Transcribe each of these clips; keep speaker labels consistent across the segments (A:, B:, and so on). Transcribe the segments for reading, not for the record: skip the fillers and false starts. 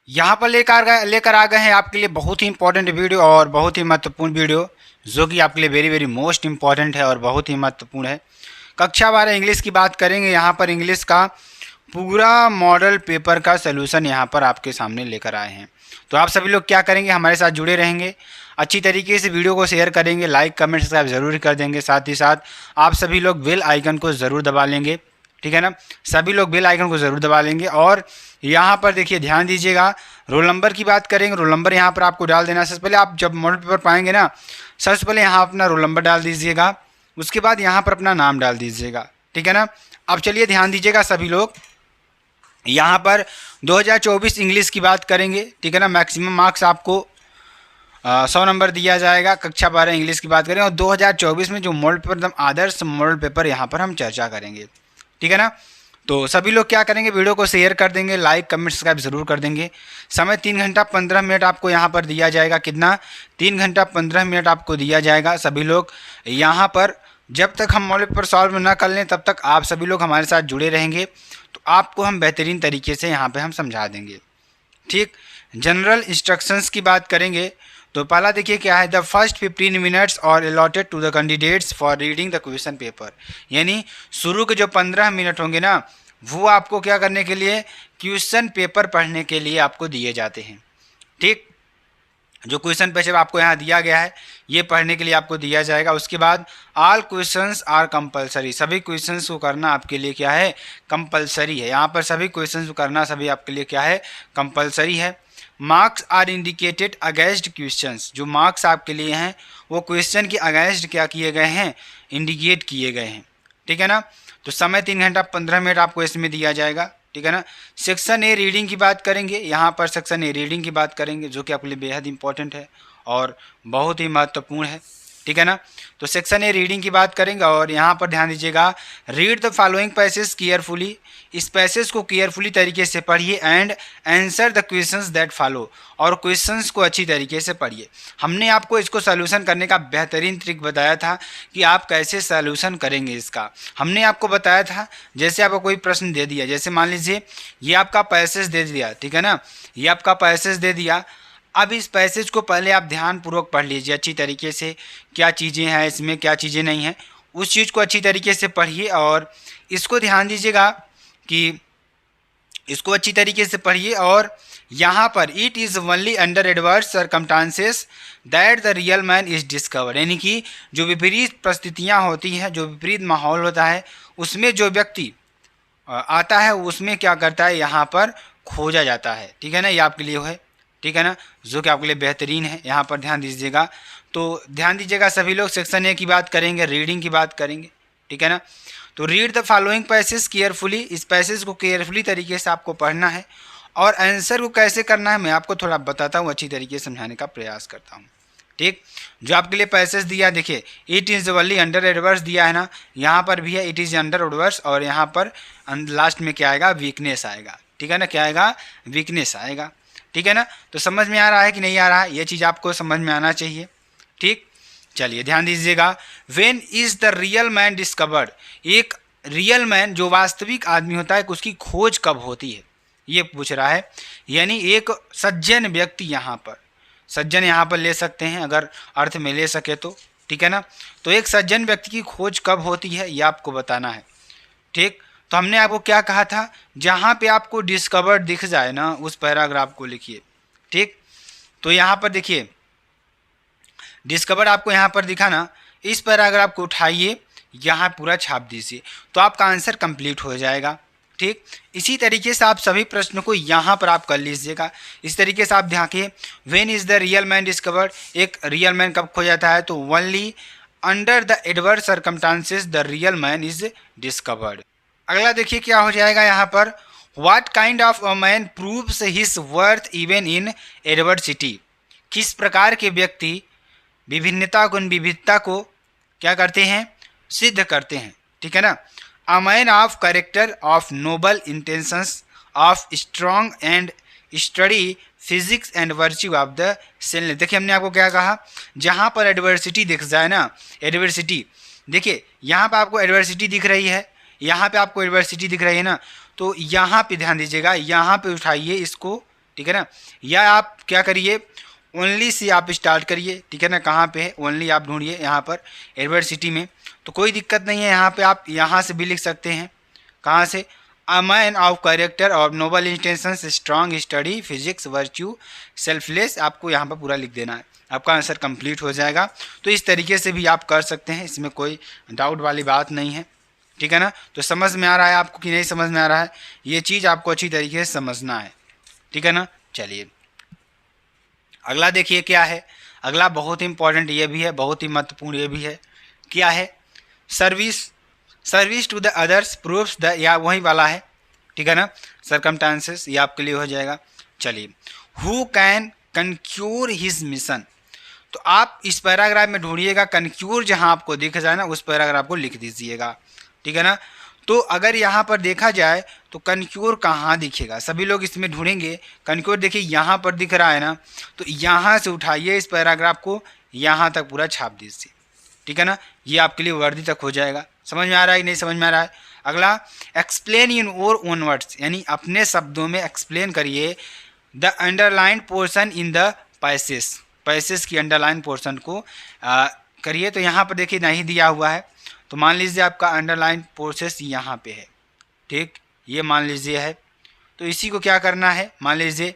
A: यहाँ पर लेकर आ गए हैं आपके लिए बहुत ही इंपॉर्टेंट वीडियो और बहुत ही महत्वपूर्ण वीडियो, जो कि आपके लिए वेरी वेरी मोस्ट इंपॉर्टेंट है और बहुत ही महत्वपूर्ण है। कक्षा 12 इंग्लिश की बात करेंगे। यहाँ पर इंग्लिश का पूरा मॉडल पेपर का सलूशन यहाँ पर आपके सामने लेकर आए हैं। तो आप सभी लोग क्या करेंगे, हमारे साथ जुड़े रहेंगे, अच्छी तरीके से वीडियो को शेयर करेंगे, लाइक कमेंट सब्सक्राइब ज़रूर कर देंगे। साथ ही साथ आप सभी लोग बेल आइकन को ज़रूर दबा लेंगे, ठीक है ना। सभी लोग बेल आइकन को ज़रूर दबा लेंगे। और यहाँ पर देखिए ध्यान दीजिएगा, रोल नंबर की बात करेंगे। रोल नंबर यहाँ पर आपको डाल देना। सबसे पहले आप जब मॉडल पेपर पाएंगे ना, सबसे पहले यहाँ अपना रोल नंबर डाल दीजिएगा, उसके बाद यहाँ पर अपना नाम डाल दीजिएगा, ठीक है ना। अब चलिए ध्यान दीजिएगा सभी लोग, यहाँ पर 2024 इंग्लिश की बात करेंगे, ठीक है ना। मैक्सिमम मार्क्स आपको 100 नंबर दिया जाएगा। कक्षा 12 इंग्लिश की बात करें और 2024 में जो मॉडल पेपर एकदम आदर्श मॉडल पेपर यहाँ पर हम चर्चा करेंगे, ठीक है ना। तो सभी लोग क्या करेंगे, वीडियो को शेयर कर देंगे, लाइक कमेंट सब्सक्राइब ज़रूर कर देंगे। समय 3 घंटा 15 मिनट आपको यहाँ पर दिया जाएगा। कितना? 3 घंटा 15 मिनट आपको दिया जाएगा। सभी लोग यहाँ पर जब तक हम मॉडल पेपर सॉल्व ना कर लें तब तक आप सभी लोग हमारे साथ जुड़े रहेंगे, तो आपको हम बेहतरीन तरीके से यहाँ पर हम समझा देंगे, ठीक। जनरल इंस्ट्रक्शंस की बात करेंगे तो पहला देखिए क्या है, the first 15 minutes are allotted to the candidates for reading the question paper. यानी शुरू के जो 15 मिनट होंगे ना, वो आपको क्या करने के लिए, क्वेश्चन पेपर पढ़ने के लिए आपको दिए जाते हैं, ठीक। जो क्वेश्चन पेपर आपको यहाँ दिया गया है ये पढ़ने के लिए आपको दिया जाएगा। उसके बाद ऑल क्वेश्चंस आर कंपलसरी, सभी क्वेश्चंस को करना आपके लिए क्या है, कंपलसरी है। यहाँ पर सभी क्वेश्चंस को करना सभी आपके लिए क्या है, कंपलसरी है। Marks are indicated against questions, जो मार्क्स आपके लिए हैं वो क्वेश्चन के अगेंस्ट क्या किए गए हैं, इंडिकेट किए गए हैं, ठीक है ना। तो समय 3 घंटा 15 मिनट आपको इसमें दिया जाएगा, ठीक है ना। सेक्शन ए रीडिंग की बात करेंगे। यहाँ पर सेक्शन ए रीडिंग की बात करेंगे, जो कि आपके लिए बेहद इंपॉर्टेंट है और बहुत ही महत्वपूर्ण है, ठीक है ना। तो सेक्शन ए रीडिंग की बात करेंगे और यहाँ पर ध्यान दीजिएगा, read the following passage carefully, इस पैसेज को केयरफुली तरीके से पढ़िए and answer the questions that follow, और क्वेश्चंस को अच्छी तरीके से पढ़िए। हमने आपको इसको सॉल्यूशन करने का बेहतरीन ट्रिक बताया था कि आप कैसे सॉल्यूशन करेंगे इसका। हमने आपको बताया था, जैसे आपको कोई प्रश्न दे दिया, जैसे मान लीजिए ये आपका पैसेज दे दिया, ठीक है ना, ये आपका पैसेज दे दिया। अब इस पैसेज को पहले आप ध्यानपूर्वक पढ़ लीजिए अच्छी तरीके से, क्या चीज़ें हैं इसमें, क्या चीज़ें नहीं हैं, उस चीज़ को अच्छी तरीके से पढ़िए। और इसको ध्यान दीजिएगा कि इसको अच्छी तरीके से पढ़िए। और यहाँ पर it is only under adverse circumstances that the real man is discovered, यानी कि जो विपरीत परिस्थितियाँ होती हैं, जो विपरीत माहौल होता है, उसमें जो व्यक्ति आता है उसमें क्या करता है, यहाँ पर खोजा जाता है, ठीक है ना। ये आपके लिए है, ठीक है ना, जो कि आपके लिए बेहतरीन है। यहाँ पर ध्यान दीजिएगा। तो ध्यान दीजिएगा सभी लोग, सेक्शन ए की बात करेंगे, रीडिंग की बात करेंगे, ठीक है ना। तो read the following passage carefully, इस पैसेज को केयरफुली तरीके से आपको पढ़ना है। और आंसर को कैसे करना है मैं आपको थोड़ा बताता हूँ, अच्छी तरीके से समझाने का प्रयास करता हूँ, ठीक। जो आपके लिए पैसेज दिया, देखिए it is only under adverse दिया है ना, यहाँ पर भी है इट इज़ अंडर एडवर्स, और यहाँ पर लास्ट में क्या आएगा, वीकनेस आएगा, ठीक है ना, क्या आएगा, वीकनेस आएगा, ठीक है ना। तो समझ में आ रहा है कि नहीं आ रहा है, ये चीज़ आपको समझ में आना चाहिए, ठीक। चलिए ध्यान दीजिएगा, when is the real man discovered, एक रियल मैन जो वास्तविक आदमी होता है उसकी खोज कब होती है, ये पूछ रहा है। यानी एक सज्जन व्यक्ति, यहाँ पर सज्जन यहाँ पर ले सकते हैं अगर अर्थ में ले सके तो, ठीक है ना। तो एक सज्जन व्यक्ति की खोज कब होती है ये आपको बताना है, ठीक। तो हमने आपको क्या कहा था, जहाँ पे आपको डिस्कवर्ड दिख जाए ना उस पैराग्राफ को लिखिए, ठीक। तो यहाँ पर देखिए डिस्कवर्ड आपको यहाँ पर दिखा ना, इस पैराग्राफ को उठाइए, यहाँ पूरा छाप दीजिए, तो आपका आंसर कंप्लीट हो जाएगा, ठीक। इसी तरीके से आप सभी प्रश्नों को यहाँ पर आप कर लीजिएगा। इस तरीके से आप देखिए, when is the real man discovered, एक रियल मैन कब खो जाता है, तो only under the adverse circumstances the real man is discovered. अगला देखिए क्या हो जाएगा यहाँ पर, what kind of a man proves his worth even in adversity, किस प्रकार के व्यक्ति विभिन्नता को क्या करते हैं, सिद्ध करते हैं, ठीक है ना। A man of character, of noble intentions, of strong and steady physique and virtue of the self. देखिए हमने आपको क्या कहा, जहाँ पर एडवर्सिटी दिख जाए ना, एडवर्सिटी देखिए यहाँ पर आपको एडवर्सिटी दिख रही है, यहाँ पे आपको एडवर्सिटी दिख रही है ना, तो यहाँ पे ध्यान दीजिएगा, यहाँ पे उठाइए इसको, ठीक है ना। या आप क्या करिए, ओनली से आप स्टार्ट करिए, ठीक है ना। कहाँ पे है ओनली, आप ढूंढिए यहाँ पर एडवर्सिटी में, तो कोई दिक्कत नहीं है। यहाँ पे आप यहाँ से भी लिख सकते हैं। कहाँ से, अ मैन ऑफ कैरेक्टर और noble intentions, strong steady, physique, virtue, selfless, आपको यहाँ पर पूरा लिख देना है, आपका आंसर कंप्लीट हो जाएगा। तो इस तरीके से भी आप कर सकते हैं, इसमें कोई डाउट वाली बात नहीं है, ठीक है ना। तो समझ में आ रहा है आपको कि नहीं समझ में आ रहा है, ये चीज़ आपको अच्छी तरीके से समझना है, ठीक है ना। चलिए अगला देखिए क्या है। अगला बहुत इंपॉर्टेंट ये भी है, बहुत ही महत्वपूर्ण ये भी है। क्या है, service, service to the others proves the, या वही वाला है, ठीक है ना। सर्कमस्टांसेस ये आपके लिए हो जाएगा। चलिए, हु कैन कंक्यूर हिज मिशन, तो आप इस पैराग्राफ में ढूंढिएगा, कंक्यूर जहां आपको दिख जाए ना उस पैराग्राफ को लिख दीजिएगा, ठीक है ना। तो अगर यहाँ पर देखा जाए तो कनक्यूर कहाँ दिखेगा, सभी लोग इसमें ढूंढेंगे। कनक्यूर देखिए यहाँ पर दिख रहा है ना, तो यहाँ से उठाइए इस पैराग्राफ को, यहाँ तक पूरा छाप दीजिए, ठीक है ना। ये आपके लिए वर्दी तक हो जाएगा। समझ में आ रहा है कि नहीं समझ में आ रहा है। अगला, explain in your own words, यानी अपने शब्दों में एक्सप्लेन करिए the underline portion in the passage, passage की अंडरलाइन पोर्शन को करिए। तो यहाँ पर देखिए नहीं दिया हुआ है, तो मान लीजिए आपका अंडरलाइन प्रोसेस यहाँ पे है, ठीक, ये मान लीजिए है। तो इसी को क्या करना है, मान लीजिए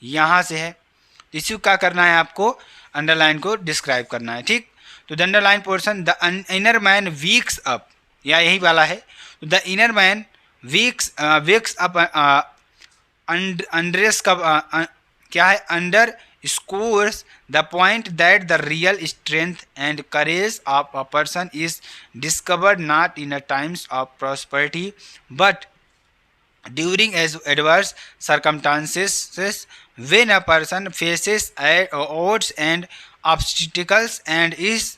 A: यहाँ से है, तो इसी को क्या करना है, आपको अंडरलाइन को डिस्क्राइब करना है, ठीक। तो the underline portion, the inner man wakes up, या यही वाला है। तो the inner man wakes up अंडरेस कब क्या है, under scores the point that the real strength and courage of a person is discovered not in a times of prosperity but during adverse circumstances, when a person faces odds and obstacles and his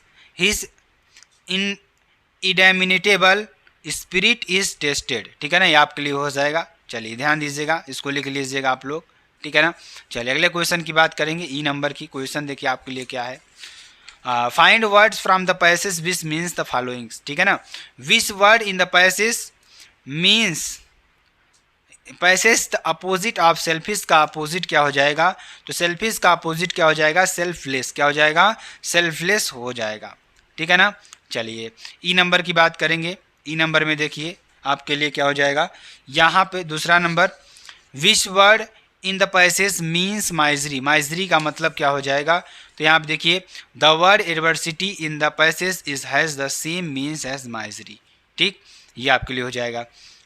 A: indomitable spirit is tested, ठीक है ना। ये आपके लिए हो जाएगा। चलिए ध्यान दीजिएगा, इसको लिख लीजिएगा आप लोग, ठीक है ना। चलिए अगले क्वेश्चन की बात करेंगे। ई नंबर की क्वेश्चन देखिए आपके लिए क्या है। Find words from the passage which means the followings, ठीक है ना। विच word in the passage means, passage the opposite of selfish का अपोजिट क्या हो जाएगा, तो सेल्फिश का अपोजिट क्या हो जाएगा, सेल्फलेस, क्या हो जाएगा, सेल्फलेस हो जाएगा, ठीक है ना। चलिए ई नंबर की बात करेंगे। ई नंबर में देखिए आपके लिए क्या हो जाएगा, यहाँ पे दूसरा number, which word in the passage means misery, misery का मतलब क्या हो जाएगा, तो यहाँ पे देखिए the word adversity in the passage is has the same means as misery, ठीक, ये आपके लिए हो जाएगा।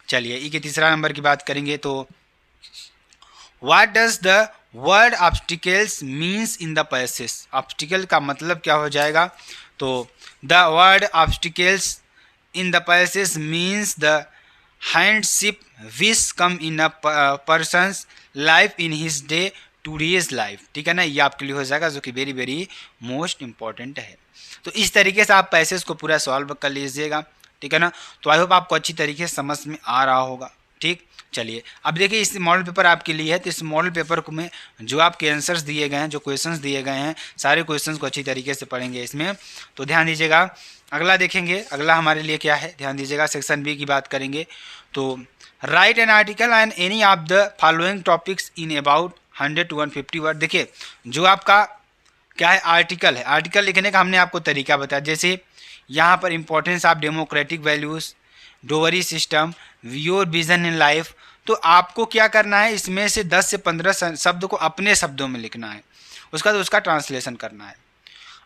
A: चलिए ई के तीसरा नंबर की बात करेंगे। तो what does the word obstacles means in the passage, obstacle का मतलब क्या हो जाएगा, तो the word obstacles in the passage means the hardship which come in a person's life in his day to day's life, ठीक है ना। ये आपके लिए हो जाएगा, जो कि वेरी वेरी मोस्ट इंपॉर्टेंट है। तो इस तरीके से आप पैसेज को पूरा सॉल्व कर लीजिएगा, ठीक है ना। तो आई होप आपको अच्छी तरीके से समझ में आ रहा होगा, ठीक। चलिए अब देखिए इस मॉडल पेपर आपके लिए है, तो इस मॉडल पेपर को में जो आपके आंसर्स दिए गए हैं, जो क्वेश्चंस दिए गए हैं, सारे क्वेश्चंस को अच्छी तरीके से पढ़ेंगे इसमें। तो ध्यान दीजिएगा, अगला देखेंगे, अगला हमारे लिए क्या है, ध्यान दीजिएगा, सेक्शन बी की बात करेंगे। तो right an article and any of the following topics in about 100 to 150 word. देखिए जो आपका क्या है, आर्टिकल है, आर्टिकल लिखने का हमने आपको तरीका बताया। जैसे यहाँ पर importance of democratic values, dowry system, your vision in life. तो आपको क्या करना है, इसमें से 10 से 15 शब्द को अपने शब्दों में लिखना है, उसका तो उसका ट्रांसलेशन करना है।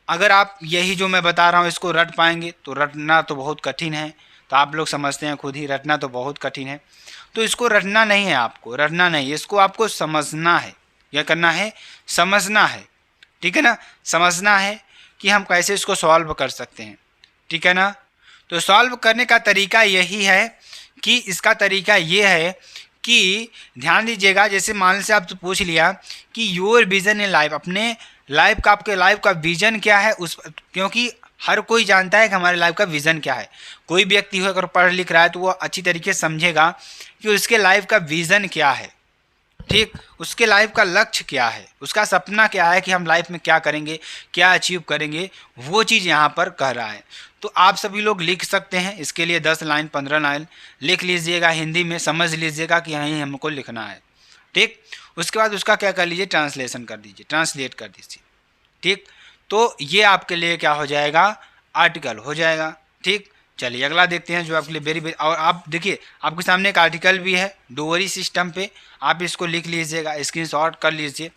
A: अगर आप यही जो मैं बता रहा हूँ इसको रट पाएंगे, तो रटना तो बहुत कठिन है, तो आप लोग समझते हैं खुद ही, रटना तो बहुत कठिन है। तो इसको रटना नहीं है, आपको रटना नहीं, इसको आपको समझना है। क्या करना है, समझना है, ठीक है ना। समझना है कि हम कैसे इसको सॉल्व कर सकते हैं, ठीक है ना। तो सॉल्व करने का तरीका यही है कि इसका तरीका ये है कि ध्यान दीजिएगा, जैसे मान से आप तो पूछ लिया कि योर विजन इन लाइफ, अपने लाइफ का, आपके लाइफ का विजन क्या है उस, क्योंकि हर कोई जानता है कि हमारे लाइफ का विजन क्या है। कोई भी व्यक्ति हो अगर पढ़ लिख रहा है तो वो अच्छी तरीके से समझेगा कि उसके लाइफ का विजन क्या है, ठीक, उसके लाइफ का लक्ष्य क्या है, उसका सपना क्या है कि हम लाइफ में क्या करेंगे, क्या अचीव करेंगे, वो चीज़ यहाँ पर कह रहा है। तो आप सभी लोग लिख सकते हैं, इसके लिए 10 लाइन 15 लाइन लिख लीजिएगा, हिंदी में समझ लीजिएगा कि यहीं हमको लिखना है, ठीक। उसके बाद उसका क्या कर लीजिए, ट्रांसलेशन कर दीजिए, ट्रांसलेट कर दीजिए। ठीक, तो ये आपके लिए क्या हो जाएगा, आर्टिकल हो जाएगा। ठीक, चलिए अगला देखते हैं जो आपके लिए वेरी, और आप देखिए आपके सामने एक आर्टिकल भी है डोवरी सिस्टम पे, आप इसको लिख लीजिएगा, स्क्रीनशॉट कर लीजिए।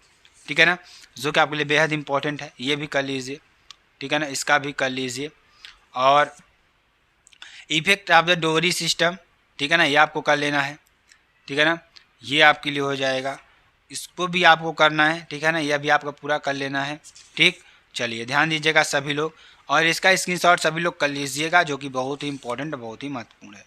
A: ठीक है ना, जो कि आपके लिए बेहद इंपॉर्टेंट है, ये भी कर लीजिए। ठीक है ना, इसका भी कर लीजिए। और effect of the dowry system, ठीक है ना, ये आपको कर लेना है। ठीक है ना, ये आपके लिए हो जाएगा, इसको भी आपको करना है। ठीक है ना, यह भी आपका पूरा कर लेना है। ठीक, चलिए ध्यान दीजिएगा सभी लोग, और इसका स्क्रीनशॉट सभी लोग कर लीजिएगा, जो कि बहुत ही इंपॉर्टेंट, बहुत ही महत्वपूर्ण है।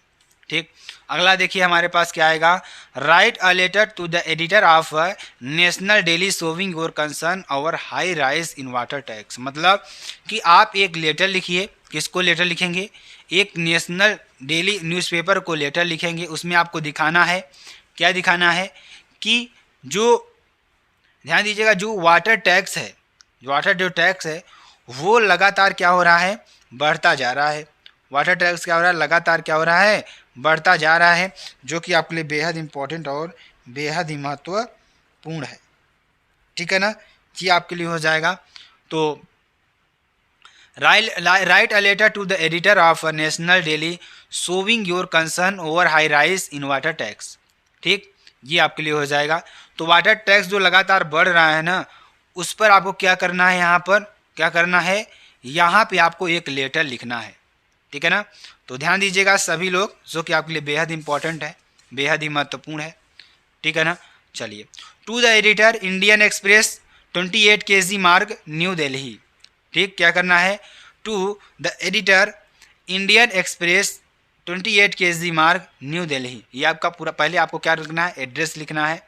A: ठीक, अगला देखिए हमारे पास क्या आएगा, write a letter to the editor of national daily showing your concern over high rise in water tax. मतलब कि आप एक लेटर लिखिए, किसको लेटर लिखेंगे, एक नेशनल डेली न्यूज़पेपर को लेटर लिखेंगे। उसमें आपको दिखाना है, क्या दिखाना है कि जो, ध्यान दीजिएगा, जो वाटर टैक्स है, जो वाटर जो टैक्स है वो लगातार क्या हो रहा है, बढ़ता जा रहा है। वाटर टैक्स क्या हो रहा है, लगातार क्या हो रहा है, बढ़ता जा रहा है, जो कि आपके लिए बेहद इंपॉर्टेंट और बेहद ही महत्वपूर्ण है। ठीक है ना, ये आपके लिए हो जाएगा। तो write a letter to the editor of a national daily showing your concern over high rise in water tax. ठीक, ये आपके लिए हो जाएगा। तो वाटर टैक्स जो लगातार बढ़ रहा है ना, उस पर आपको क्या करना है, यहाँ पर क्या करना है, यहाँ पे आपको एक लेटर लिखना है। ठीक है ना, तो ध्यान दीजिएगा सभी लोग, जो कि आपके लिए बेहद इंपॉर्टेंट है, बेहद ही महत्वपूर्ण है। ठीक है ना, चलिए, to the editor Indian Express 28 kg Marg New Delhi. ठीक, क्या करना है, to the editor Indian Express 28 kg Marg New Delhi. ये आपका पूरा, पहले आपको क्या लिखना है, एड्रेस लिखना है।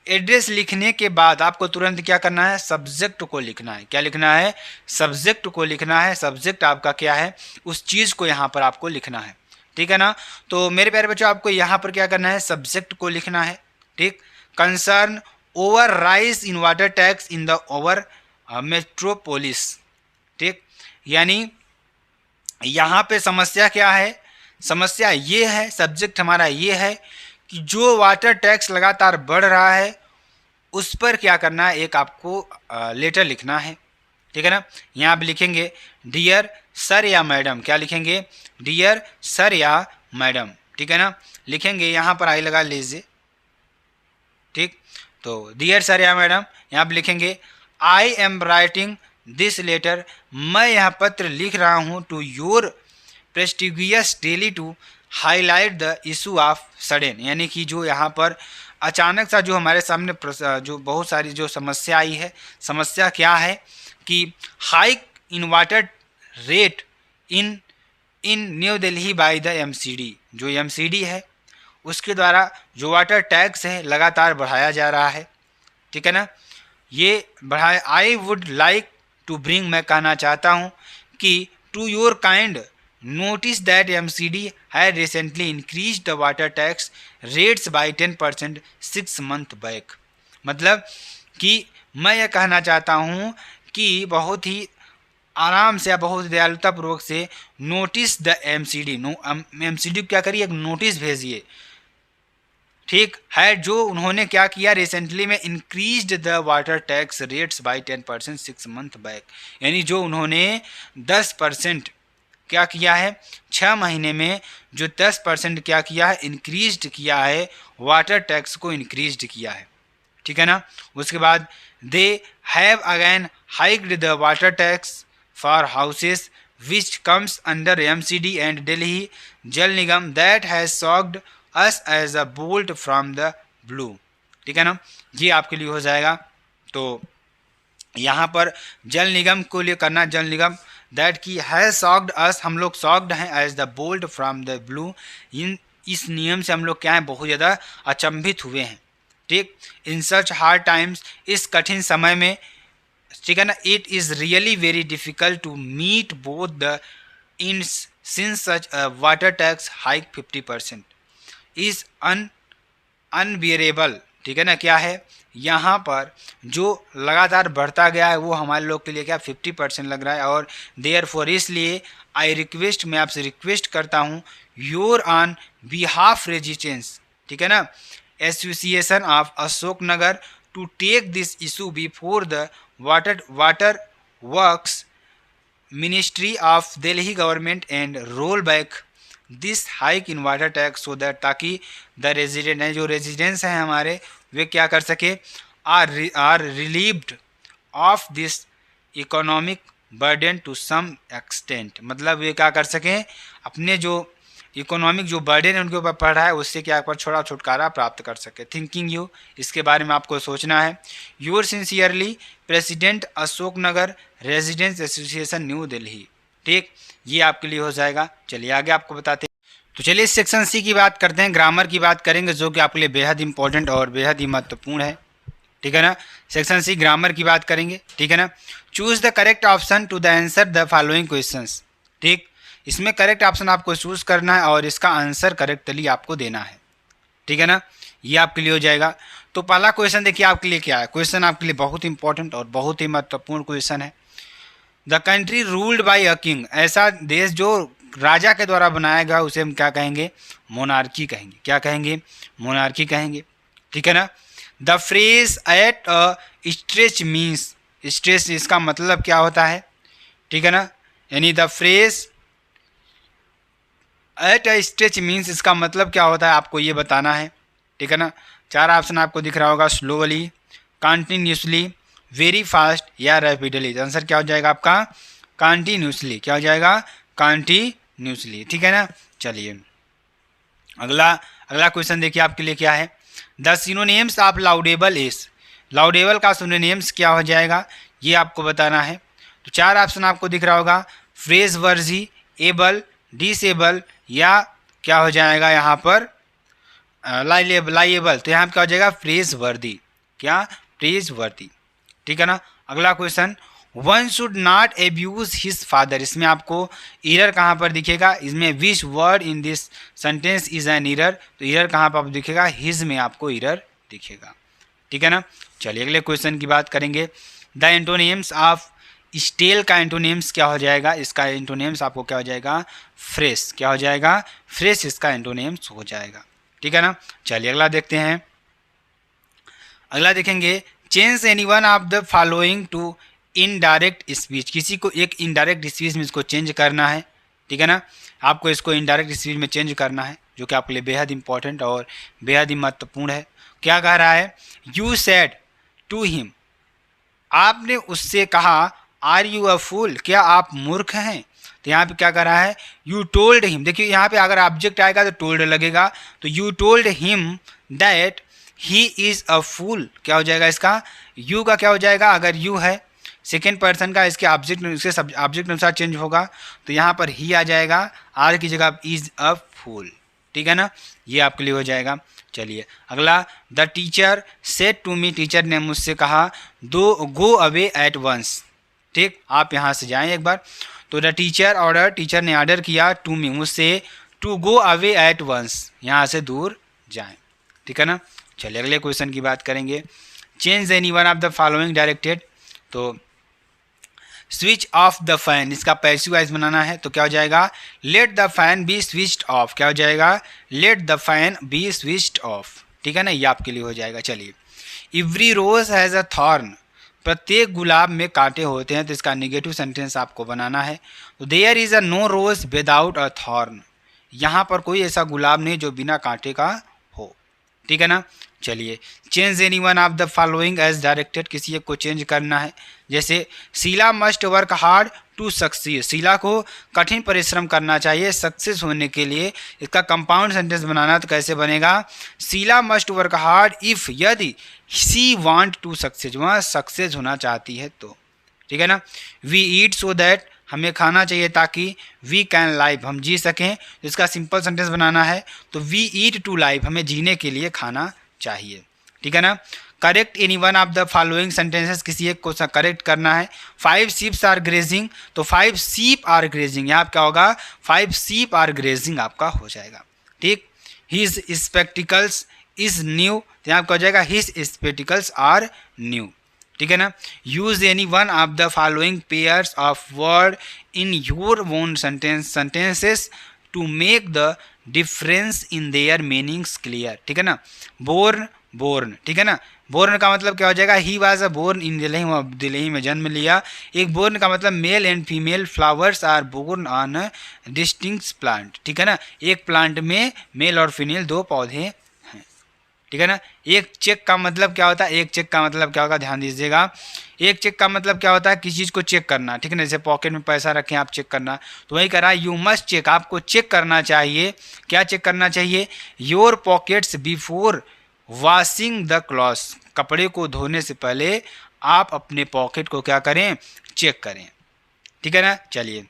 A: एड्रेस लिखने के बाद आपको तुरंत क्या करना है, सब्जेक्ट को लिखना है। क्या लिखना है, सब्जेक्ट को लिखना है। सब्जेक्ट आपका क्या है, उस चीज़ को यहाँ पर आपको लिखना है। ठीक है ना, तो मेरे प्यारे बच्चों आपको यहाँ पर क्या करना है, सब्जेक्ट को लिखना है। ठीक, concern over rise in water tax in the over metropolis. ठीक, यानी यहाँ पे समस्या क्या है, समस्या ये है, सब्जेक्ट हमारा ये है कि जो वाटर टैक्स लगातार बढ़ रहा है उस पर क्या करना है, एक आपको लेटर लिखना है। ठीक है ना, यहाँ आप लिखेंगे डियर सर या मैडम, क्या लिखेंगे, डियर सर या मैडम। ठीक है ना, लिखेंगे, यहाँ पर आई लगा लीजिए। ठीक, तो डियर सर या मैडम, यहाँ पर लिखेंगे I am writing this letter, मैं यह पत्र लिख रहा हूँ, to your prestigious daily to highlight the issue of sudden. यानी कि जो यहाँ पर अचानक सा जो हमारे सामने जो बहुत सारी जो समस्या आई है, समस्या क्या है कि hike in water rate in new Delhi by the MCD. जो एमसीडी है उसके द्वारा जो वाटर टैक्स है लगातार बढ़ाया जा रहा है। ठीक है ना, ये बढ़ाए, I would like to bring, मैं कहना चाहता हूँ कि to your kind notice that MCD had recently increase the water tax rates by 10% 6 months back. मतलब कि मैं यह कहना चाहता हूँ कि बहुत ही आराम से या बहुत दयालुतापूर्वक से नोटिस द एमसीडी, एमसीडी क्या करिए, एक नोटिस भेजिए। ठीक है, जो उन्होंने क्या किया, रिसेंटली में increased the water tax rates by 10% 6 months back. यानी जो उन्होंने 10% क्या किया है, 6 महीने में जो 10% क्या किया है, इंक्रीज्ड किया है, वाटर टैक्स को इंक्रीज्ड किया है। ठीक है ना, उसके बाद they have again hiked the water tax for houses which comes under MCD and Delhi Jal Nigam that has socked us as a bolt from the blue. ठीक है ना, ये आपके लिए हो जाएगा। तो यहाँ पर जल निगम को लिए करना, जल निगम दैट की हैज सॉक्ड अस, हम लोग सॉक्ड हैं, as the bolt from the blue, इन इस नियम से हम लोग क्या हैं, बहुत ज़्यादा अचंभित हुए हैं। ठीक, इन सच हार्ड टाइम्स, इस कठिन समय में, ठीक है ना, it is really very difficult to meet both the इन since such water tax hike 50% is unbearable. ठीक है ना, क्या है, यहाँ पर जो लगातार बढ़ता गया है वो हमारे लोग के लिए क्या 50% लग रहा है। और देयर फॉर, इसलिए आई रिक्वेस्ट, मैं आपसे रिक्वेस्ट करता हूँ, योर ऑन बिहाफ रेजिस्टेंस। ठीक है ना, association of Ashok Nagar to take this issue before the water works ministry of Delhi government and roll back this hike in water tax so that, ताकि the resident हैं, जो रेजिडेंट्स हैं हमारे, वे क्या कर सके, are relieved of this economic burden to some extent, मतलब वे क्या कर सकें, अपने जो इकोनॉमिक जो बर्डन है उनके ऊपर पड़ रहा है उससे क्या पर छोड़ा छुटकारा प्राप्त कर सके। थिंकिंग यू, इसके बारे में आपको सोचना है। Your sincerely president Ashok Nagar residents association new Delhi. ठीक, ये आपके लिए हो जाएगा। चलिए आगे आपको बताते हैं। तो चलिए सेक्शन सी की बात करते हैं, ग्रामर की बात करेंगे जो कि आपके लिए बेहद इंपॉर्टेंट और बेहद ही महत्वपूर्ण है। ठीक है ना, सेक्शन सी ग्रामर की बात करेंगे। ठीक है ना, choose the correct option to the answer the following questions. ठीक, इसमें करेक्ट ऑप्शन आपको चूज करना है और इसका आंसर करेक्टली आपको देना है। ठीक है ना, ये आपके लिए हो जाएगा। तो पहला क्वेश्चन देखिए आपके लिए क्या है। क्वेश्चन आपके लिए बहुत इंपॉर्टेंट और बहुत ही महत्वपूर्ण क्वेश्चन है। The country ruled by a king, ऐसा देश जो राजा के द्वारा बनाया गया उसे हम क्या कहेंगे, मोनार्की कहेंगे। क्या कहेंगे, मोनार्की कहेंगे। ठीक है ना। The phrase at a stretch means, stretch इसका मतलब क्या होता है। ठीक है ना, यानी the phrase at a stretch means इसका मतलब क्या होता है आपको ये बताना है। ठीक है ना, चार ऑप्शन आपको दिख रहा होगा, स्लोली, कंटिन्यूसली, वेरी फास्ट या रैपिडली। आंसर क्या हो जाएगा आपका, कंटिन्यूसली। क्या हो जाएगा, कंटिन्यूसली। ठीक है ना। चलिए अगला क्वेश्चन देखिए आपके लिए क्या है। द सिनोनिम्स ऑफ लाउडेबल इज, लाउडेबल का सिनोनिम्स क्या हो जाएगा ये आपको बताना है। तो चार ऑप्शन आपको दिख रहा होगा, फ्रेज वर्जी, एबल, डिसेबल या क्या हो जाएगा यहाँ पर लाइएबल। तो यहाँ पर क्या हो जाएगा, फ्रेज वर्दी। क्या, फ्रेज वर्दी। ठीक है ना। अगला question, one should not abuse his father, इसमें आपको इरर कहाँ पर दिखेगा, इसमें विच word in this sentence is an error. तो इरर कहाँ पर दिखेगा, हिज में आपको इरर दिखेगा। ठीक है ना। चलिए अगले क्वेश्चन की बात करेंगे। द एंटोनिम्स ऑफ स्टेल का एंटोनिम्स क्या हो जाएगा, इसका एंटोनिम्स आपको क्या हो जाएगा, फ्रेश। क्या हो जाएगा, फ्रेश इसका एंटोनिम्स हो जाएगा। ठीक है ना। चलिए अगला देखते हैं। अगला देखेंगे, change any one of the following to indirect speech, किसी को एक इनडायरेक्ट स्पीच में इसको चेंज करना है। ठीक है ना, आपको इसको इनडायरेक्ट स्पीच में चेंज करना है जो कि आपके लिए बेहद इंपॉर्टेंट और बेहद ही महत्वपूर्ण है। क्या कह रहा है, यू सेड टू हिम, आपने उससे कहा, आर यू अ फूल, क्या आप मूर्ख हैं। तो यहाँ पे क्या कर रहा है, यू टोल्ड हिम। देखिए यहाँ पे अगर ऑब्जेक्ट आएगा तो टोल्ड लगेगा, तो you told him that he is a fool. क्या हो जाएगा इसका, यू का क्या हो जाएगा, अगर यू है सेकेंड पर्सन का, इसके ऑब्जेक्ट अनुसार चेंज होगा, तो यहाँ पर ही आ जाएगा, आर की जगह इज़ अ फूल। ठीक है ना, ये आपके लिए हो जाएगा। चलिए अगला, the teacher said to me, teacher ने मुझसे कहा, गो अवे एट वंस। ठीक, आप यहाँ से जाएं एक बार। तो द टीचर ऑर्डर, टीचर ने ऑर्डर किया, टू मी मुझसे, to go away at once, यहाँ से दूर जाएं। ठीक है ना। चलिए अगले क्वेश्चन की बात करेंगे। Change any one of the following directed, तो स्विच ऑफ द फैन, इसका पैसिव वॉइस बनाना है। तो क्या हो जाएगा, let the fan be switched off. क्या हो जाएगा, let the fan be switched off. ठीक है ना, ये आपके लिए हो जाएगा। चलिए, every rose has a thorn, प्रत्येक गुलाब में कांटे होते हैं। तो इसका निगेटिव सेंटेंस आपको बनाना है। तो there is a no rose without a thorn, यहाँ पर कोई ऐसा गुलाब नहीं जो बिना कांटे का हो। ठीक है ना। चलिए, change any one of the following as directed, किसी एक को चेंज करना है। जैसे Sheela must work hard to succeed, Sheela को कठिन परिश्रम करना चाहिए सक्सेस होने के लिए। इसका कंपाउंड सेंटेंस बनाना, तो कैसे बनेगा, Sheela must work hard if, यदि शी वांट टू सक्सेस, वह सक्सेस होना चाहती है तो। ठीक है ना। वी ईट सो दैट, हमें खाना चाहिए ताकि वी कैन लाइव, हम जी सकें। इसका सिंपल सेंटेंस बनाना है, तो वी ईट टू लाइव, हमें जीने के लिए खाना चाहिए। ठीक है ना। Correct any one of the following sentences, किसी एक को करेक्ट करना है। 5 शीप्स आर ग्रेजिंग, तो 5 शीप आर ग्रेजिंग, यहाँ क्या होगा, 5 शीप आर ग्रेजिंग आपका हो जाएगा। ठीक, हिज स्पेक्टिकल्स इज न्यू, तो यहाँ क्या हो जाएगा, हिज स्पेक्टिकल्स आर न्यू। ठीक है ना। Use any one of the following pairs of word in your own sentences to make the difference in their meanings clear. ठीक है ना। बोर्न, बोर्न, ठीक है ना। बोर्न का मतलब क्या हो जाएगा, he was a born in Delhi, वो दिल्ली में जन्म लिया। एक बोर्न का मतलब male and female flowers are borne on distinct plant. ठीक है ना। एक प्लांट में मेल और फीमेल दो पौधे हैं। ठीक है ना। एक चेक का मतलब क्या होता है, एक चेक का मतलब क्या होगा, ध्यान दीजिएगा। एक चेक का मतलब क्या होता है, किसी चीज़ को चेक करना। ठीक है ना। जैसे पॉकेट में पैसा रखें आप, चेक करना, तो वही करा, यू मस्ट चेक, आपको चेक करना चाहिए। क्या चेक करना चाहिए, your pockets before washing the clothes, कपड़े को धोने से पहले आप अपने पॉकेट को क्या करें, चेक करें। ठीक है ना। चलिए,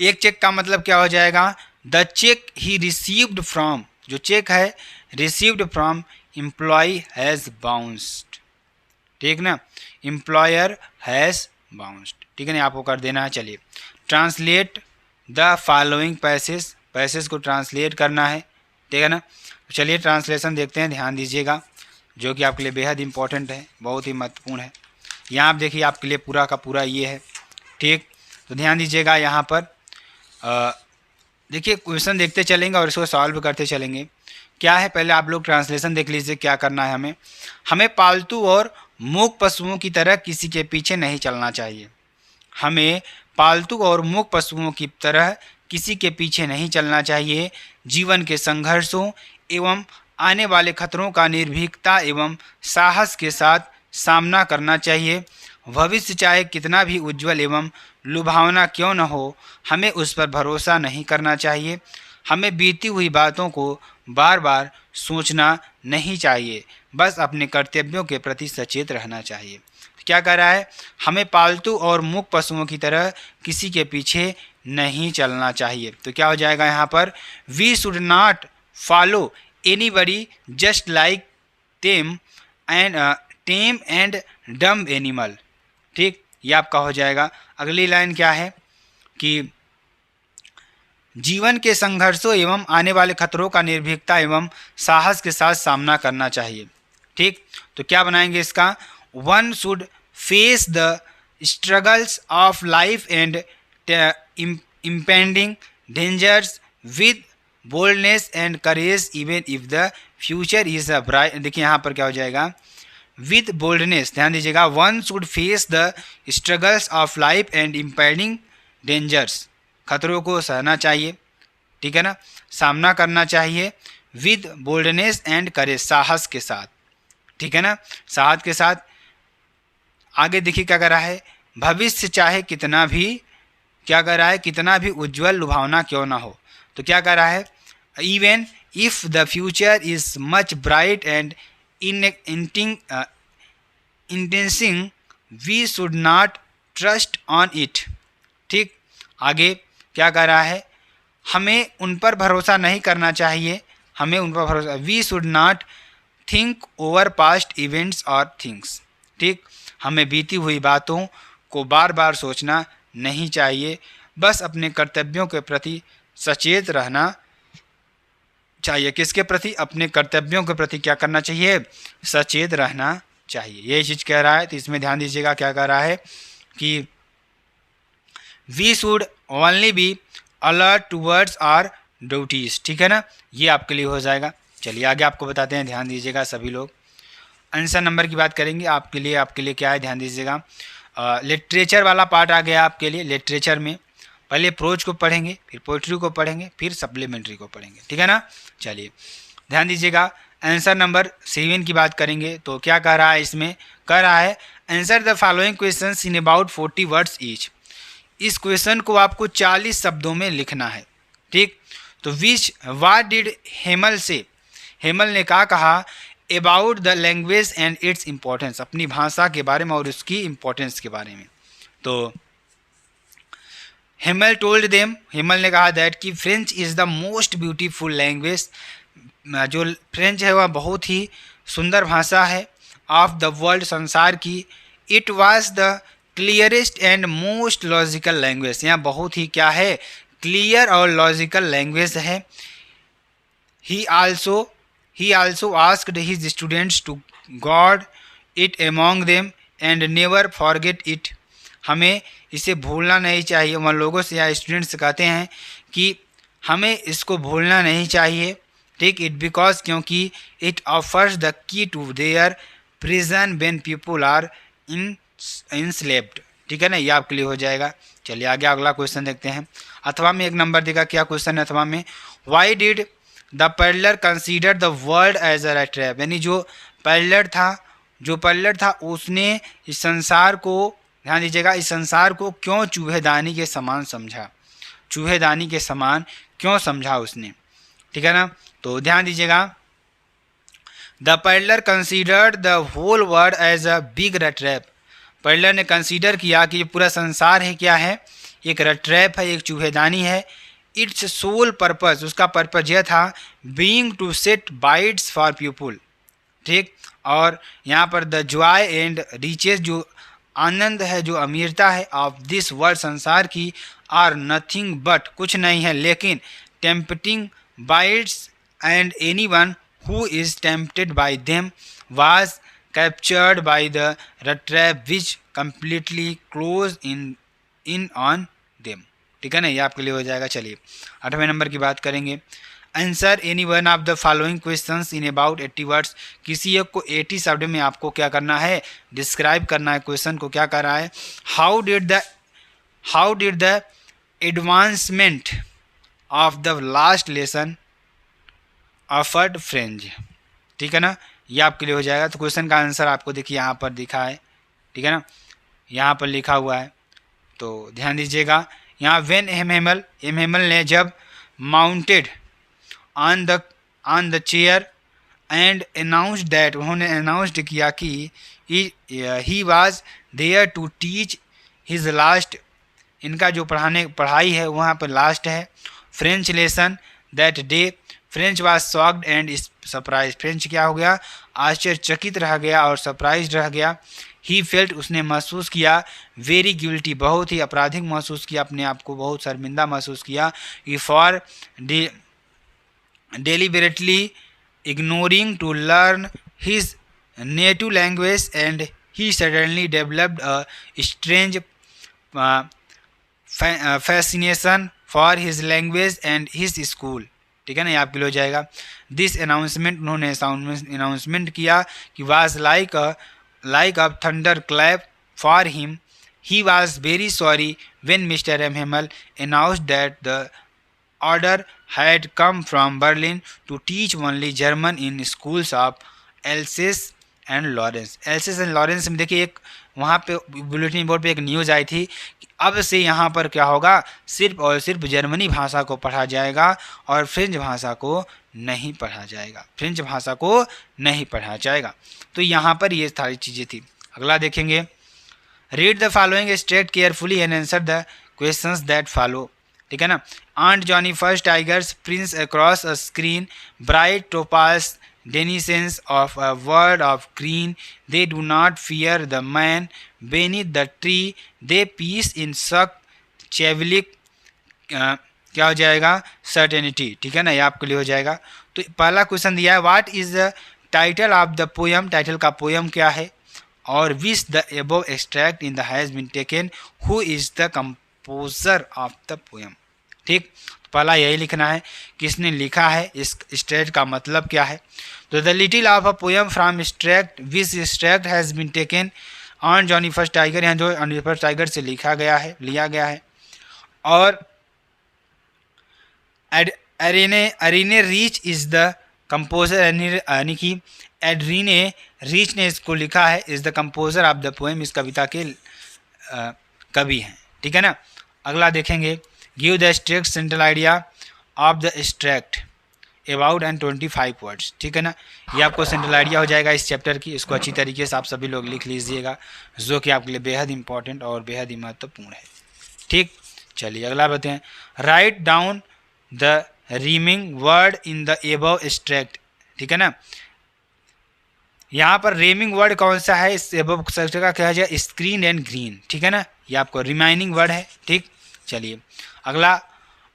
A: एक चेक का मतलब क्या हो जाएगा, the cheque he received from, जो चेक है received from employ has bounced. ठीक ना, एम्प्लॉयर हैज़ बाउंस्ड। ठीक है ना, आपको कर देना है। चलिए, translate the following passage, passage को ट्रांसलेट करना है। ठीक है ना। चलिए ट्रांसलेशन देखते हैं, ध्यान दीजिएगा, जो कि आपके लिए बेहद इंपॉर्टेंट है, बहुत ही महत्वपूर्ण है। यहाँ आप देखिए, आपके लिए पूरा का पूरा ये है। ठीक, तो ध्यान दीजिएगा यहाँ पर देखिए, क्वेश्चन देखते चलेंगे और इसको सॉल्व करते चलेंगे। क्या है, पहले आप लोग ट्रांसलेशन देख लीजिए, क्या करना है हमें। हमें पालतू और मूक पशुओं की तरह किसी के पीछे नहीं चलना चाहिए। हमें पालतू और मूक पशुओं की तरह किसी के पीछे नहीं चलना चाहिए। जीवन के संघर्षों एवं आने वाले खतरों का निर्भीकता एवं साहस के साथ सामना करना चाहिए। भविष्य चाहे कितना भी उज्जवल एवं लुभावना क्यों न हो, हमें उस पर भरोसा नहीं करना चाहिए। हमें बीती हुई बातों को बार बार सोचना नहीं चाहिए, बस अपने कर्तव्यों के प्रति सचेत रहना चाहिए। क्या कह रहा है, हमें पालतू और मूक पशुओं की तरह किसी के पीछे नहीं चलना चाहिए। तो क्या हो जाएगा यहाँ पर, we should not follow anybody just like tame and dumb animal. ठीक, ये आपका हो जाएगा। अगली लाइन क्या है कि जीवन के संघर्षों एवं आने वाले खतरों का निर्भीकता एवं साहस के साथ सामना करना चाहिए। ठीक, तो क्या बनाएंगे इसका, one should face the struggles of life and impending dangers with boldness and courage even if the future is a bright. देखिए यहाँ पर क्या हो जाएगा, विद बोल्डनेस, ध्यान दीजिएगा, one should face the struggles of life and impending dangers, खतरों को सहना चाहिए। ठीक है ना, सामना करना चाहिए। विद बोल्डनेस एंड करेज, साहस के साथ। ठीक है ना, साहस के साथ। आगे देखिए क्या कर रहा है, भविष्य चाहे कितना भी, क्या कर रहा है, कितना भी उज्जवल लुभावना क्यों ना हो। तो क्या कर रहा है, even if the future is much bright and intensing we should not trust on it. ठीक, आगे क्या कर रहा है, हमें उन पर भरोसा नहीं करना चाहिए, हमें उन पर भरोसा, we should not think over past events और थिंग्स। ठीक, हमें बीती हुई बातों को बार बार सोचना नहीं चाहिए, बस अपने कर्तव्यों के प्रति सचेत रहना चाहिए। किसके प्रति, अपने कर्तव्यों के प्रति क्या करना चाहिए, सचेत रहना चाहिए। यही चीज़ कह रहा है। तो इसमें ध्यान दीजिएगा, क्या कह रहा है कि we should only be alert towards our duties. ठीक है ना, ये आपके लिए हो जाएगा। चलिए आगे आपको बताते हैं, ध्यान दीजिएगा सभी लोग। आंसर नंबर की बात करेंगे आपके लिए क्या है, ध्यान दीजिएगा। लिटरेचर वाला पार्ट आ गया आपके लिए। लिटरेचर में पहले प्रोज को पढ़ेंगे, फिर पोइट्री को पढ़ेंगे, फिर सप्लीमेंट्री को पढ़ेंगे। ठीक है ना। चलिए ध्यान दीजिएगा, आंसर नंबर 7 की बात करेंगे। तो क्या कह रहा है इसमें, कह रहा है answer the following questions in about 40 words each. इस क्वेश्चन को आपको 40 शब्दों में लिखना है। ठीक, तो विच व्हाट डिड हेमल से, हेमल ने क्या कहा, about the language and its importance, अपनी भाषा के बारे में और उसकी इम्पोर्टेंस के बारे में। तो हेमल टोल्ड देम, हेमल ने कहा दैट कि French is the most beautiful language, जो फ्रेंच है वह बहुत ही सुंदर भाषा है, ऑफ द वर्ल्ड, संसार की। It was the clearest and most logical language, यहाँ बहुत ही क्या है, क्लियर और लॉजिकल लैंग्वेज है। He also asked his students to guard it among them and never forget it. हमें इसे भूलना नहीं चाहिए। वह लोगों से या स्टूडेंट्स से कहते हैं कि हमें इसको भूलना नहीं चाहिए, ठीक। इट बिकॉज क्योंकि it offers the key to their prison when people are in enslaved, ठीक है ना, ये आपके लिए हो जाएगा। चलिए आगे अगला क्वेश्चन देखते हैं। अथवा में एक नंबर देगा, क्या क्वेश्चन है अथवा में, why did the peddler consider the world as a trap, यानी जो पैडलर था उसने इस संसार को, ध्यान दीजिएगा, इस संसार को क्यों चूहेदानी के समान समझा, चूहेदानी के समान क्यों समझा उसने, ठीक है ना। तो ध्यान दीजिएगा, the peddler considered the whole world as a big rat trap, peddler ने कंसीडर किया कि ये पूरा संसार है क्या है, एक रट ट्रैप है, एक चूहेदानी है। इट्स सोल पर्पस, उसका पर्पज यह था, being to set baits for people, ठीक। और यहाँ पर द जॉय एंड रिचेस, जो आनंद है, जो अमीरता है, ऑफ दिस वर्ल्ड, संसार की, आर नथिंग बट, कुछ नहीं है लेकिन, tempting baits and any one who is tempted by them was captured by the rat trap which completely close in on them, ठीक है ना, ये आपके लिए हो जाएगा। चलिए 8वें नंबर की बात करेंगे। Answer any one of the following questions in about 80 words, किसी एक को 80 शब्द में आपको क्या करना है, डिस्क्राइब करना है, क्वेश्चन को क्या कर रहा है। How did the advancement of the last lesson offered French, ठीक है ना, ये आपके लिए हो जाएगा। तो क्वेश्चन का आंसर आपको देखिए यहाँ पर दिखा है, ठीक है ना, यहाँ पर लिखा हुआ है, तो ध्यान दीजिएगा। यहाँ वेन एम ने जब mounted on the chair and announced that, उन्होंने अनाउंस्ड किया कि he was there to teach his last, इनका जो पढ़ाई है वहाँ पर लास्ट है, French lesson that day, French was shocked and surprise, French क्या हो गया, आश्चर्यचकित रह गया और सरप्राइज रह गया। ही फेल्ट, उसने महसूस किया, वेरी गिल्टी, बहुत ही आपराधिक महसूस किया, अपने आप को बहुत शर्मिंदा महसूस किया। E for deliberately ignoring to learn his native language, and he suddenly developed a strange fascination for his language and his school, ठीक है ना, ये आपके लिए हो जाएगा। दिस अनाउंसमेंट, उन्होंने अनाउंसमेंट किया कि was like a thunder clap for him, he was very sorry when mister M Hamel announced that the order had come from Berlin to teach only German in schools of Alsace and Lorraine। Alsace and Lorraine में देखिए एक वहाँ पे bulletin board पे एक news आई थी कि अब से यहाँ पर क्या होगा, सिर्फ और सिर्फ जर्मनी भाषा को पढ़ा जाएगा और फ्रेंच भाषा को नहीं पढ़ा जाएगा, फ्रेंच भाषा को नहीं पढ़ा जाएगा। तो यहाँ पर ये सारी चीज़ें थी। अगला देखेंगे, read the following extract carefully and answer the questions that follow, ठीक है ना। Aunt Jennifer's tigers prance across a screen, bright topaz denizens of a world of green, they do not fear the man beneath the tree, they peace in suck chevlik, क्या हो जाएगा, certainty, ठीक है ना, ये आपके लिए हो जाएगा। तो पहला क्वेश्चन दिया है, what is the title of the poem, title का पोएम क्या है, और which the above extract in the has been taken, who is the composer of the poem, ठीक। पहला यही लिखना है, किसने लिखा है, इस एक्सट्रैक्ट का मतलब क्या है। तो the little of a poem from extract, which extract has been taken on Jennifer's tiger, यहाँ जो जॉनी फर्स्ट टाइगर से लिखा गया है, लिया गया है। और एरिने रीच इज द कंपोजर, यानी कि एड्रीने रीच ने इसको लिखा है, is the composer of the poem, इस कविता के कवि हैं, ठीक है ना। अगला देखेंगे, give the extract central idea of the extract about and 25 words, ठीक है ना, ये आपको सेंट्रल आइडिया हो जाएगा इस चैप्टर की। इसको अच्छी तरीके से आप सभी लोग लिख लीजिएगा, जो कि आपके लिए बेहद इंपॉर्टेंट और बेहद ही महत्वपूर्ण है, ठीक। चलिए अगला बताएं, write down the reaming word in the above extract, ठीक है ना। यहाँ पर रीमिंग वर्ड कौन सा है, इस एबव एक्सट्रैक्ट का क्या है, स्क्रीन एंड ग्रीन, ठीक है ना, ये आपको रिमाइनिंग वर्ड है, ठीक। चलिए अगला,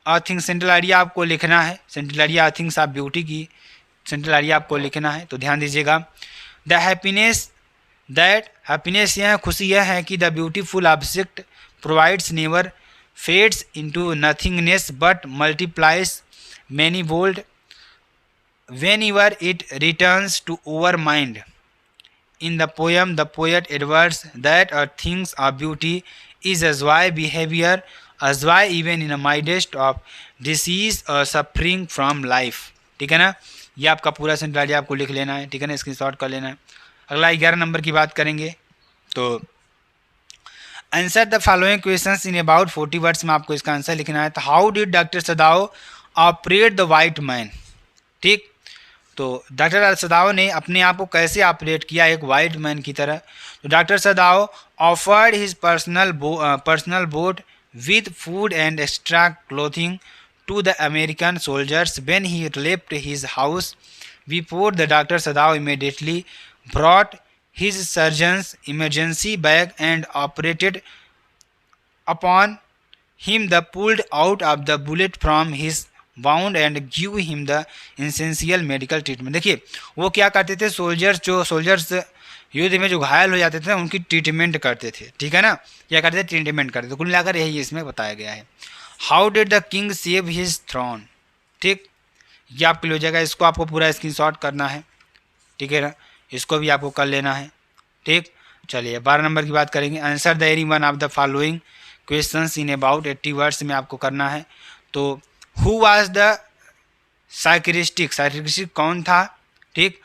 A: आई थिंक सेंट्रल आइडिया आपको लिखना है, central idea I thinks of beauty की सेंट्रल आइडिया आपको लिखना है। तो ध्यान दीजिएगा, द हैप्पीनेस दैट, हैप्पीनेस यह खुशी यह है कि the beautiful object provides never fades into nothingness but multiplies manifold whenever it returns to our mind. In the poem, the poet adverts that a things of beauty is as why behavior, as why even in the midst of disease or suffering from life. ठीक है ना, ये आपका पूरा sentence आपको लिख लेना है, ठीक है ना, स्क्रीनशॉट कर लेना है। अगला 11 नंबर की बात करेंगे तो answer the following questions in about 40 words में आपको इसका आंसर लिखना है। तो how did doctor Sadao operate the white man, ठीक, तो डॉक्टर सदाओ ने अपने आप को कैसे ऑपरेट किया एक वाइट मैन की तरह। तो doctor Sadao offered his personal boat with food and extra clothing to the American soldiers when he left his house before the Dr. Sadao immediately brought his surgeon's emergency bag and operated upon him. The pulled out of the bullet from his wound and give him the essential medical treatment. देखिए वो क्या करते थे, soldiers युद्ध में जो घायल हो जाते थे उनकी ट्रीटमेंट करते थे, ठीक है ना, क्या करते थे, ट्रीटमेंट करते थे। कुल मिलाकर यही इसमें बताया गया है। How did the king save his throne, ठीक, ये आपके लिए हो जाएगा, इसको आपको पूरा स्क्रीनशॉट करना है, ठीक है ना, इसको भी आपको कर लेना है, ठीक। चलिए 12 नंबर की बात करेंगे। Answer the any one of the following questions in about 80 words में आपको करना है। तो हु वाज द साइक्रिस्टिक कौन था, ठीक,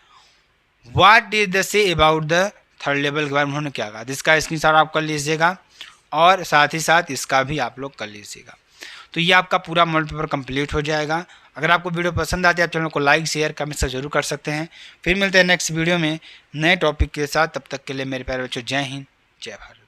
A: what did the say about the third level के बारे में उन्होंने क्या कहा। इसका स्क्रीनशॉट आप कर लीजिएगा और साथ ही साथ इसका भी आप लोग कर लीजिएगा। तो ये आपका पूरा मॉडल पेपर कंप्लीट हो जाएगा। अगर आपको वीडियो पसंद आती है आप चैनल को लाइक शेयर कमेंट से जरूर कर सकते हैं। फिर मिलते हैं नेक्स्ट वीडियो में नए टॉपिक के साथ, तब तक के लिए मेरे प्यारे बच्चों जय हिंद जय भारत।